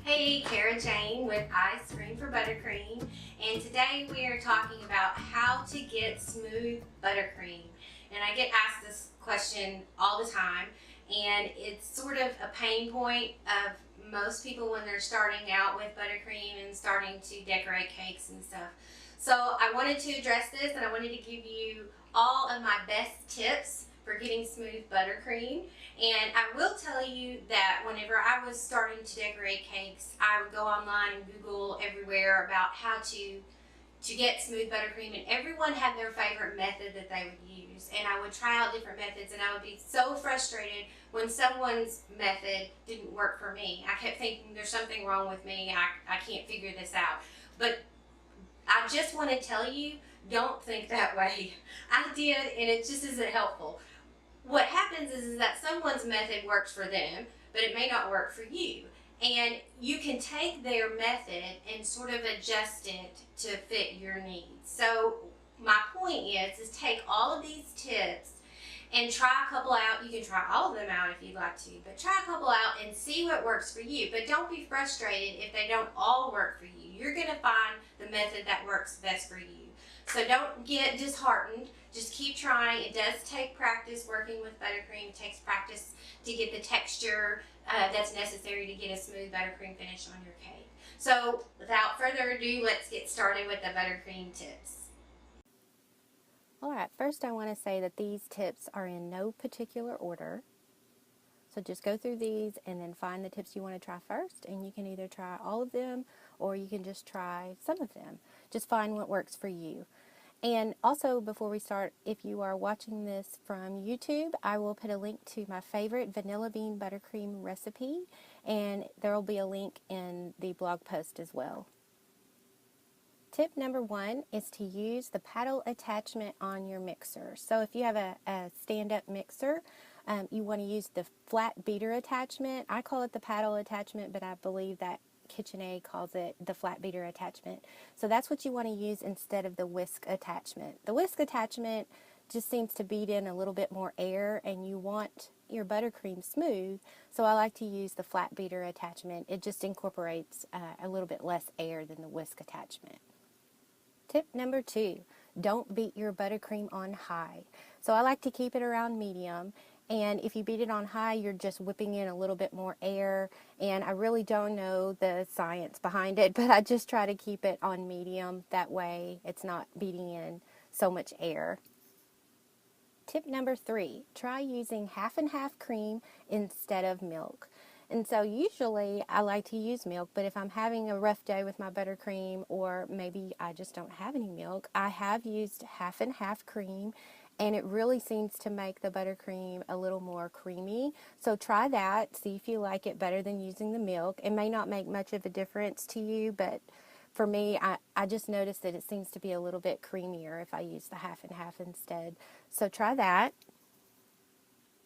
Hey, Kara Jane with ICING for Buttercream, and today we are talking about how to get smooth buttercream. And I get asked this question all the time, and it's sort of a pain point of most people when they're starting out with buttercream and starting to decorate cakes and stuff. So I wanted to address this, and I wanted to give you all of my best tips for getting smooth buttercream. And I will tell you that whenever I was starting to decorate cakes, I would go online and Google everywhere about how to get smooth buttercream, and everyone had their favorite method that they would use. And I would try out different methods, and I would be so frustrated when someone's method didn't work for me. I kept thinking there's something wrong with me. I can't figure this out. But I just want to tell you, don't think that way. I did, and it just isn't helpful. What happens is that someone's method works for them, but it may not work for you. And you can take their method and sort of adjust it to fit your needs. So my point is take all of these tips and try a couple out. You can try all of them out if you'd like to, but try a couple out and see what works for you. But don't be frustrated if they don't all work for you. You're going to find the method that works best for you. So don't get disheartened. Just keep trying. It does take practice working with buttercream. It takes practice to get the texture that's necessary to get a smooth buttercream finish on your cake. So without further ado, let's get started with the buttercream tips. Alright, first I want to say that these tips are in no particular order. So just go through these and then find the tips you want to try first, and you can either try all of them or you can just try some of them. Just find what works for you. And also, before we start, if you are watching this from YouTube, I will put a link to my favorite vanilla bean buttercream recipe, and there will be a link in the blog post as well. Tip number 1 is to use the paddle attachment on your mixer. So if you have a stand-up mixer, you want to use the flat beater attachment. I call it the paddle attachment, but I believe that KitchenAid calls it the flat beater attachment. So that's what you want to use instead of the whisk attachment. The whisk attachment just seems to beat in a little bit more air, and you want your buttercream smooth, so I like to use the flat beater attachment. It just incorporates a little bit less air than the whisk attachment. Tip number 2, don't beat your buttercream on high. So I like to keep it around medium, and if you beat it on high, you're just whipping in a little bit more air, and I really don't know the science behind it, but I just try to keep it on medium. That way it's not beating in so much air. Tip number 3, try using half and half cream instead of milk. And so usually I like to use milk, but if I'm having a rough day with my buttercream, or maybe I just don't have any milk, I have used half and half cream, and it really seems to make the buttercream a little more creamy. So try that, see if you like it better than using the milk. It may not make much of a difference to you, but for me, I just noticed that it seems to be a little bit creamier if I use the half and half instead. So try that.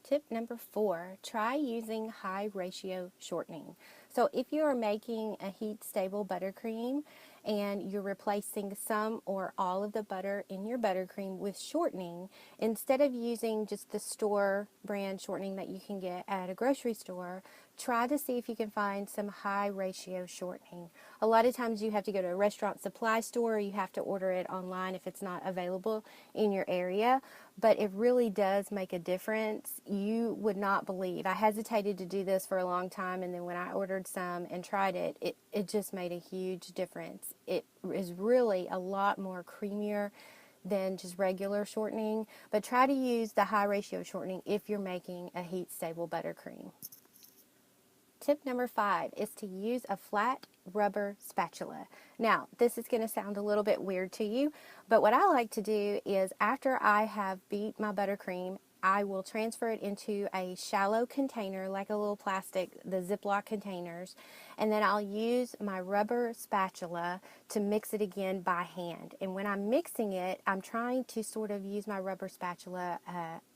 Tip number 4, try using high ratio shortening. So if you are making a heat stable buttercream and you're replacing some or all of the butter in your buttercream with shortening, instead of using just the store brand shortening that you can get at a grocery store, try to see if you can find some high ratio shortening. A lot of times you have to go to a restaurant supply store, or you have to order it online if it's not available in your area, but it really does make a difference. You would not believe. I hesitated to do this for a long time, and then when I ordered some and tried it, it just made a huge difference. It is really a lot more creamier than just regular shortening, but try to use the high ratio shortening if you're making a heat stable buttercream. Tip number 5 is to use a flat rubber spatula. Now, this is going to sound a little bit weird to you, but what I like to do is after I have beat my buttercream, I will transfer it into a shallow container, like a little plastic, the Ziploc containers, and then I'll use my rubber spatula to mix it again by hand. And when I'm mixing it, I'm trying to sort of use my rubber spatula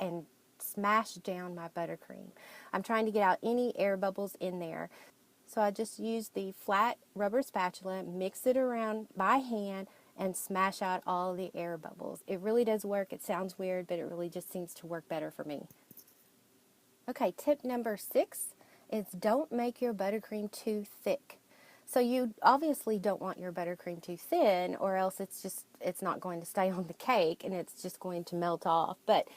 and smash down my buttercream. I'm trying to get out any air bubbles in there. So I just use the flat rubber spatula, mix it around by hand, and smash out all the air bubbles. It really does work. It sounds weird, but it really just seems to work better for me. Okay, tip number 6 is don't make your buttercream too thick. So you obviously don't want your buttercream too thin, or else it's not going to stay on the cake and it's just going to melt off. But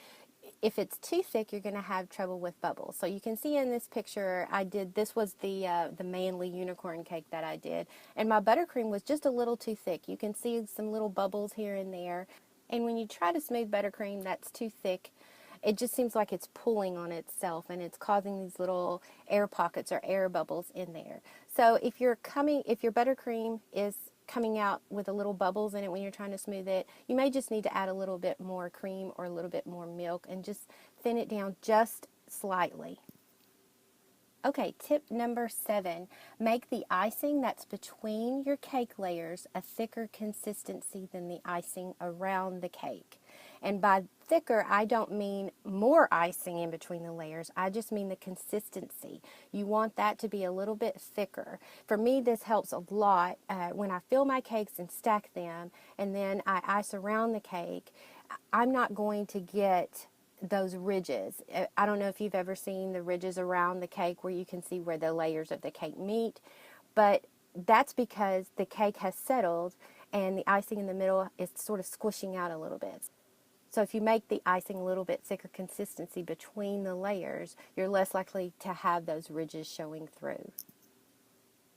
if it's too thick, you're going to have trouble with bubbles. So you can see in this picture, this was the manly unicorn cake that I did, and my buttercream was just a little too thick. You can see some little bubbles here and there, and when you try to smooth buttercream that's too thick, it just seems like it's pulling on itself and it's causing these little air pockets or air bubbles in there. So if your buttercream is coming out with a little bubbles in it when you're trying to smooth it, you may just need to add a little bit more cream or a little bit more milk and just thin it down just slightly. Okay, tip number 7, make the icing that's between your cake layers a thicker consistency than the icing around the cake. And by thicker, I don't mean more icing in between the layers. I just mean the consistency. You want that to be a little bit thicker. For me, this helps a lot when I fill my cakes and stack them, and then I ice around the cake. I'm not going to get those ridges. I don't know if you've ever seen the ridges around the cake where you can see where the layers of the cake meet, but that's because the cake has settled and the icing in the middle is sort of squishing out a little bit. So if you make the icing a little bit thicker consistency between the layers, you're less likely to have those ridges showing through.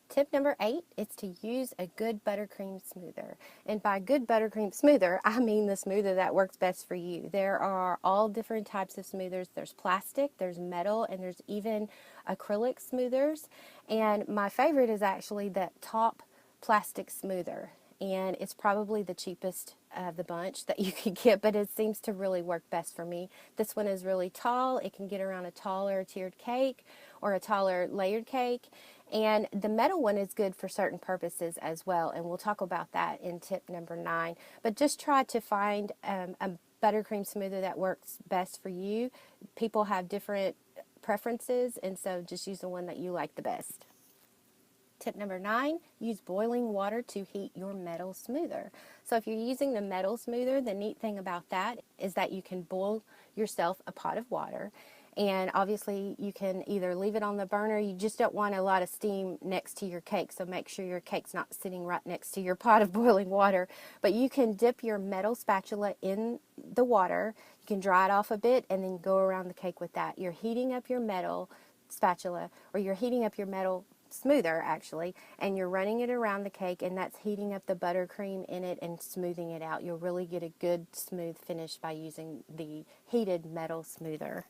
Tip number 8 is to use a good buttercream smoother. And by good buttercream smoother, I mean the smoother that works best for you. There are all different types of smoothers. There's plastic, there's metal, and there's even acrylic smoothers. And my favorite is actually that top plastic smoother. And it's probably the cheapest of the bunch that you can get, but it seems to really work best for me. This one is really tall. It can get around a taller tiered cake or a taller layered cake. And the metal one is good for certain purposes as well, and we'll talk about that in tip number 9. But just try to find a buttercream smoother that works best for you. People have different preferences, and so just use the one that you like the best. Tip number 9, use boiling water to heat your metal smoother. So if you're using the metal smoother, the neat thing about that is that you can boil yourself a pot of water. And obviously you can either leave it on the burner. You just don't want a lot of steam next to your cake, so make sure your cake's not sitting right next to your pot of boiling water. But you can dip your metal spatula in the water. You can dry it off a bit and then go around the cake with that. You're heating up your metal spatula, or you're heating up your metal smoother actually, and you're running it around the cake, and that's heating up the buttercream in it and smoothing it out. You'll really get a good smooth finish by using the heated metal smoother.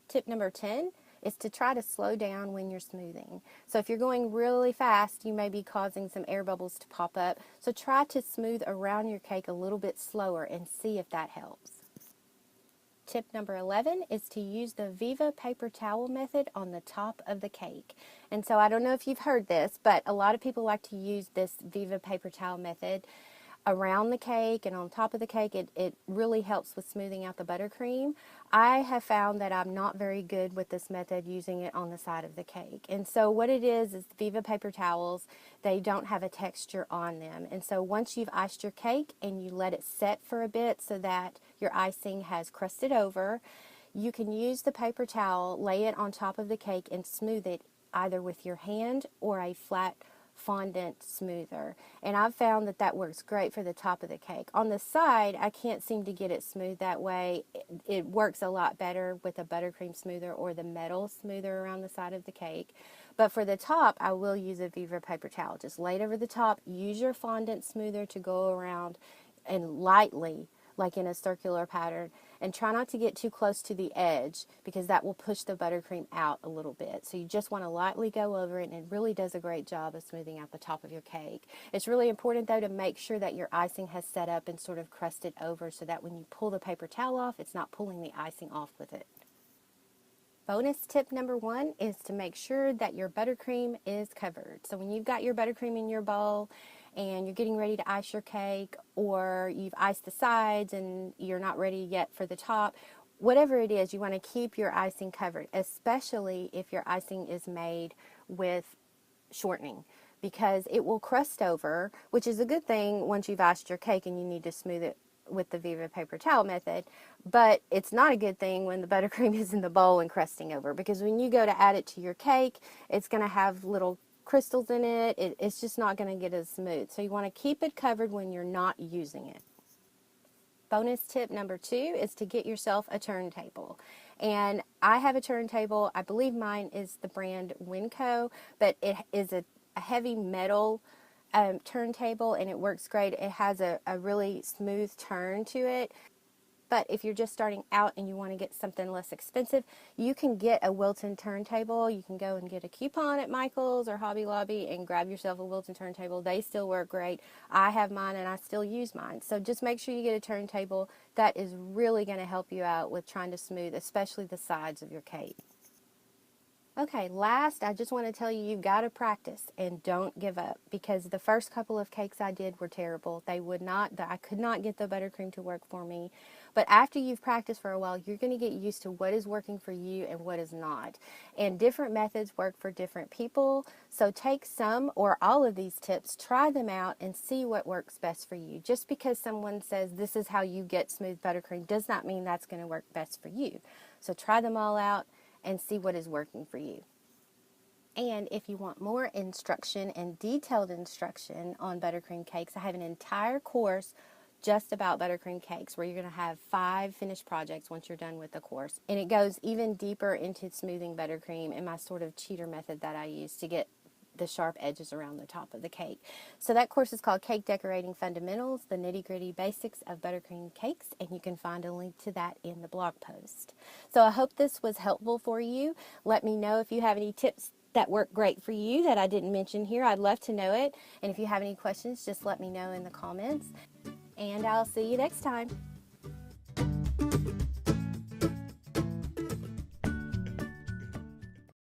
Tip number 10 is to try to slow down when you're smoothing. So if you're going really fast, you may be causing some air bubbles to pop up. So try to smooth around your cake a little bit slower and see if that helps. Tip number 11 is to use the VIVA paper towel method on the top of the cake. And so I don't know if you've heard this, but a lot of people like to use this VIVA paper towel method around the cake and on top of the cake. It really helps with smoothing out the buttercream. I have found that I'm not very good with this method using it on the side of the cake. And so what it is Viva paper towels, they don't have a texture on them. And so once you've iced your cake and you let it set for a bit so that your icing has crusted over, you can use the paper towel, lay it on top of the cake and smooth it either with your hand or a flat fondant smoother. And I've found that that works great for the top of the cake. On the side, I can't seem to get it smooth that way. It works a lot better with a buttercream smoother or the metal smoother around the side of the cake. But for the top, I will use a Viva paper towel. Just lay it over the top. Use your fondant smoother to go around and lightly, like in a circular pattern, and try not to get too close to the edge because that will push the buttercream out a little bit. So you just want to lightly go over it, and it really does a great job of smoothing out the top of your cake. It's really important though to make sure that your icing has set up and sort of crusted over so that when you pull the paper towel off, it's not pulling the icing off with it. Bonus tip number 1 is to make sure that your buttercream is covered. So when you've got your buttercream in your bowl and you're getting ready to ice your cake, or you've iced the sides and you're not ready yet for the top, whatever it is, you want to keep your icing covered, especially if your icing is made with shortening, because it will crust over, which is a good thing once you've iced your cake and you need to smooth it with the Viva paper towel method. But it's not a good thing when the buttercream is in the bowl and crusting over, because when you go to add it to your cake, it's going to have little crystals in it, it's just not going to get as smooth. So you want to keep it covered when you're not using it. Bonus tip number 2 is to get yourself a turntable. And I have a turntable. I believe mine is the brand Winco, but it is a heavy metal turntable, and it works great. It has a really smooth turn to it. But if you're just starting out and you want to get something less expensive, you can get a Wilton turntable. You can go and get a coupon at Michael's or Hobby Lobby and grab yourself a Wilton turntable. They still work great. I have mine and I still use mine. So just make sure you get a turntable. That is really going to help you out with trying to smooth, especially the sides of your cake. Okay, last, I just want to tell you, you've got to practice and don't give up, because the first couple of cakes I did were terrible. I could not get the buttercream to work for me. But after you've practiced for a while, you're going to get used to what is working for you and what is not. And different methods work for different people. So take some or all of these tips, try them out, and see what works best for you. Just because someone says this is how you get smooth buttercream does not mean that's going to work best for you. So try them all out and see what is working for you. And if you want more instruction and detailed instruction on buttercream cakes, I have an entire course just about buttercream cakes where you're going to have 5 finished projects once you're done with the course. And it goes even deeper into smoothing buttercream and my sort of cheater method that I use to get the sharp edges around the top of the cake. So that course is called Cake Decorating Fundamentals, the nitty-gritty basics of buttercream cakes, and you can find a link to that in the blog post. So I hope this was helpful for you. Let me know if you have any tips that work great for you that I didn't mention here. I'd love to know it. And if you have any questions, just let me know in the comments. And I'll see you next time.